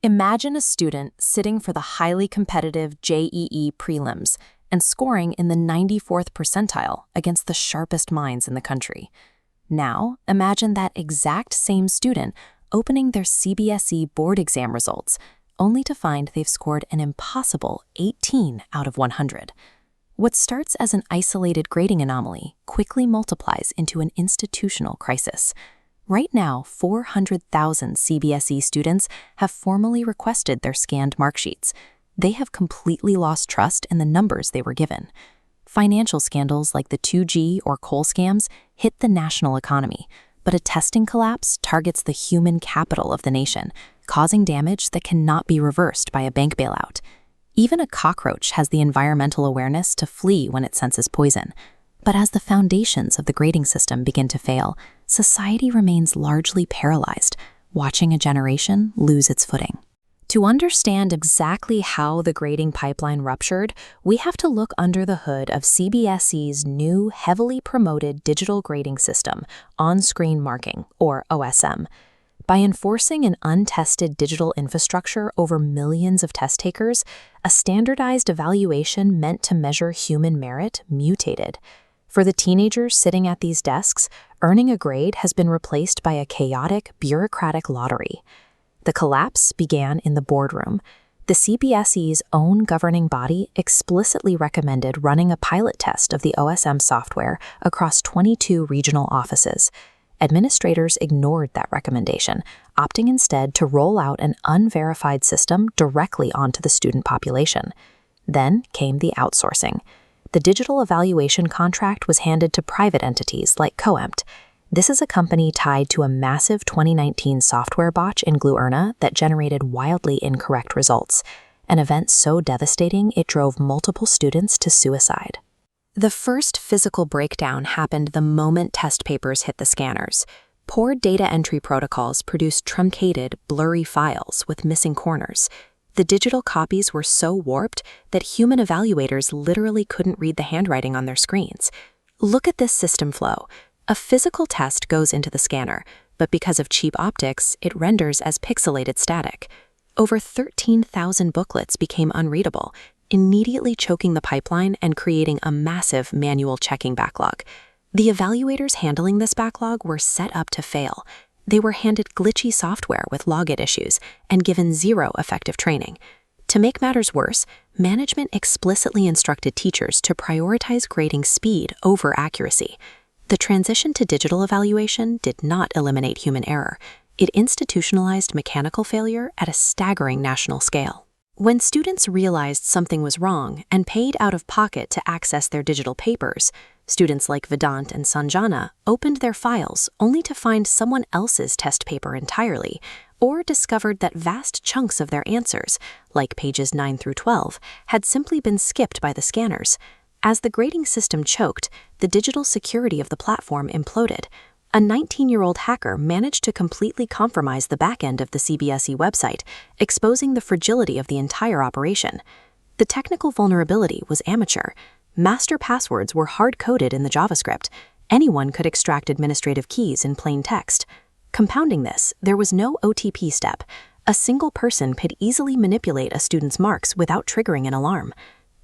Imagine a student sitting for the highly competitive JEE prelims and scoring in the 94th percentile against the sharpest minds in the country. Now, imagine that exact same student opening their CBSE board exam results, only to find they've scored an impossible 18 out of 100. What starts as an isolated grading anomaly quickly multiplies into an institutional crisis. Right now, 400,000 CBSE students have formally requested their scanned mark sheets. They have completely lost trust in the numbers they were given. Financial scandals like the 2G or coal scams hit the national economy, but a testing collapse targets the human capital of the nation, causing damage that cannot be reversed by a bank bailout. Even a cockroach has the environmental awareness to flee when it senses poison. But as the foundations of the grading system begin to fail, society remains largely paralyzed, watching a generation lose its footing. To understand exactly how the grading pipeline ruptured, we have to look under the hood of CBSE's new heavily promoted digital grading system, on-screen marking, or OSM. By enforcing an untested digital infrastructure over millions of test takers, a standardized evaluation meant to measure human merit mutated. For the teenagers sitting at these desks, earning a grade has been replaced by a chaotic, bureaucratic lottery. The collapse began in the boardroom. The CBSE's own governing body explicitly recommended running a pilot test of the OSM software across 22 regional offices. Administrators ignored that recommendation, opting instead to roll out an unverified system directly onto the student population. Then came the outsourcing. The digital evaluation contract was handed to private entities like Coempt. This is a company tied to a massive 2019 software botch in Gluerna that generated wildly incorrect results, an event so devastating it drove multiple students to suicide. The first physical breakdown happened the moment test papers hit the scanners. Poor data entry protocols produced truncated, blurry files with missing corners. The digital copies were so warped that human evaluators literally couldn't read the handwriting on their screens. Look at this system flow. A physical test goes into the scanner, but because of cheap optics, it renders as pixelated static. Over 13,000 booklets became unreadable, immediately choking the pipeline and creating a massive manual checking backlog. The evaluators handling this backlog were set up to fail. They were handed glitchy software with logit issues and given zero effective training. To make matters worse, management explicitly instructed teachers to prioritize grading speed over accuracy. The transition to digital evaluation did not eliminate human error. It institutionalized mechanical failure at a staggering national scale. When students realized something was wrong and paid out of pocket to access their digital papers, students like Vedant and Sanjana opened their files only to find someone else's test paper entirely, or discovered that vast chunks of their answers, like pages 9 through 12, had simply been skipped by the scanners. As the grading system choked, the digital security of the platform imploded. A 19-year-old hacker managed to completely compromise the backend of the CBSE website, exposing the fragility of the entire operation. The technical vulnerability was amateur. Master passwords were hard-coded in the JavaScript. Anyone could extract administrative keys in plain text. Compounding this, there was no OTP step. A single person could easily manipulate a student's marks without triggering an alarm.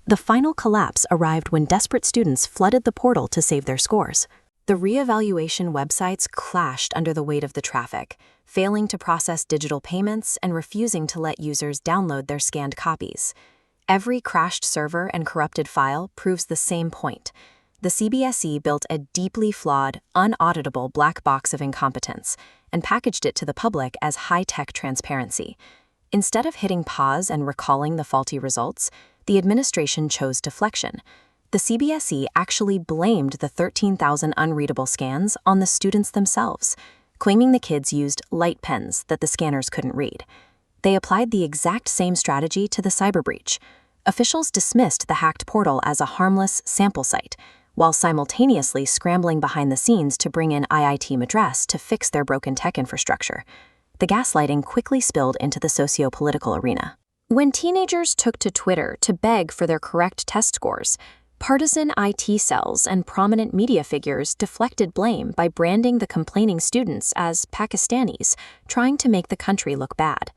The final collapse arrived when desperate students flooded the portal to save their scores. The reevaluation websites clashed under the weight of the traffic, failing to process digital payments and refusing to let users download their scanned copies. Every crashed server and corrupted file proves the same point. The CBSE built a deeply flawed, unauditable black box of incompetence and packaged it to the public as high-tech transparency. Instead of hitting pause and recalling the faulty results, the administration chose deflection. The CBSE actually blamed the 13,000 unreadable scans on the students themselves, claiming the kids used light pens that the scanners couldn't read. They applied the exact same strategy to the cyber breach. Officials dismissed the hacked portal as a harmless sample site, while simultaneously scrambling behind the scenes to bring in IIT Madras to fix their broken tech infrastructure. The gaslighting quickly spilled into the socio-political arena. When teenagers took to Twitter to beg for their correct test scores, partisan IT cells and prominent media figures deflected blame by branding the complaining students as Pakistanis, trying to make the country look bad.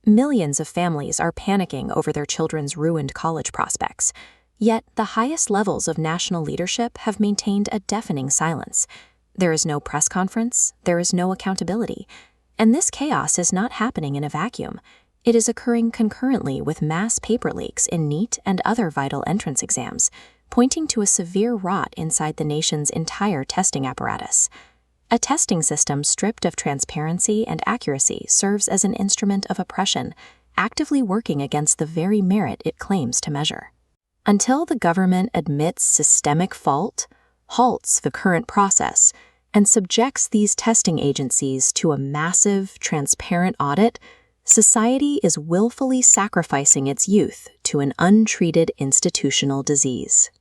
Millions of families are panicking over their children's ruined college prospects. Yet, the highest levels of national leadership have maintained a deafening silence. There is no press conference, there is no accountability. And this chaos is not happening in a vacuum. It is occurring concurrently with mass paper leaks in NEET and other vital entrance exams, pointing to a severe rot inside the nation's entire testing apparatus. A testing system stripped of transparency and accuracy serves as an instrument of oppression, actively working against the very merit it claims to measure. Until the government admits systemic fault, halts the current process, and subjects these testing agencies to a massive, transparent audit, society is willfully sacrificing its youth to an untreated institutional disease.